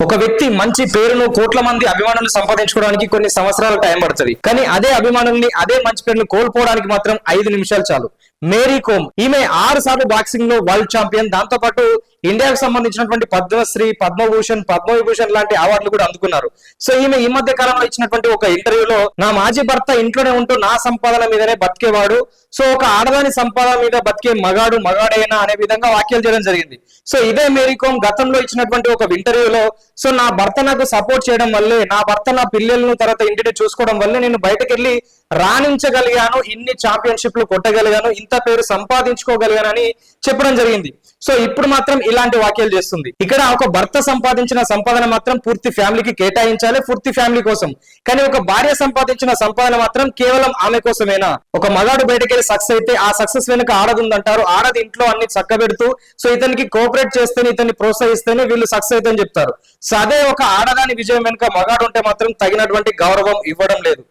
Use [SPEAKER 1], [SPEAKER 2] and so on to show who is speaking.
[SPEAKER 1] ఒక వ్యక్తి మంచి పేరును కోట్ల మంది అభిమానులు సంపాదించుకోవడానికి కొన్ని సంవత్సరాల టైం పడుతుంది. కానీ అదే అభిమానుల్ని అదే మంచి పేరును కోల్పోవడానికి మాత్రం 5 నిమిషాలు చాలు. మేరీ కోమ్ ఈమె 6 సార్లు బాక్సింగ్ లో వరల్డ్ ఛాంపియన్. దాంతో పాటు ఇండియాకు సంబంధించినటువంటి పద్మశ్రీ, పద్మభూషణ్, పద్మవిభూషణ్ లాంటి అవార్డులు కూడా అందుకున్నారు. సో ఈమె ఈ మధ్య కాలంలో ఇచ్చినటువంటి ఒక ఇంటర్వ్యూలో నా మాజీ భర్త ఇంట్లోనే ఉంటూ నా సంపాదన మీదనే బతికేవాడు, సో ఒక ఆడదాని సంపాదన మీద బతికే మగాడేనా అనే విధంగా వ్యాఖ్యలు చేయడం జరిగింది. సో ఇదే మేరీ కోమ్ గతంలో ఇచ్చినటువంటి ఒక ఇంటర్వ్యూలో సో నా భర్త నాకు సపోర్ట్ చేయడం వల్లే, నా భర్త నా పిల్లలను తర్వాత ఇంటిని చూసుకోవడం వల్లే నేను బయటకు వెళ్ళి రాణించగలిగాను, ఇన్ని ఛాంపియన్షిప్లు కొట్టగలిగాను, ఇంత పేరు సంపాదించుకోగలిగానని చెప్పడం జరిగింది. సో ఇప్పుడు మాత్రం ఇలాంటి వ్యాఖ్యలు చేస్తుంది. ఇక్కడ ఒక భర్త సంపాదించిన సంపాదన మాత్రం పూర్తి ఫ్యామిలీకి కేటాయించాలి, పూర్తి ఫ్యామిలీ కోసం. కానీ ఒక భార్య సంపాదించిన సంపాదన మాత్రం కేవలం ఆమె కోసమేనా? ఒక మగాడు బయటకు వెళ్ళి సక్సెస్ అయితే ఆ సక్సెస్ వెనుక ఆడది ఉందంటారు. ఆడది ఇంట్లో అన్ని చక్కబెడుతూ సో ఇతనికి కోఆపరేట్ చేస్తేనే, ఇతన్ని ప్రోత్సహిస్తేనే వీళ్ళు సక్సెస్ అయితే అని చెప్తారు. సో అదే ఒక ఆడదాని విజయం వెనుక మగాడు ఉంటే మాత్రం తగినటువంటి గౌరవం ఇవ్వడం లేదు.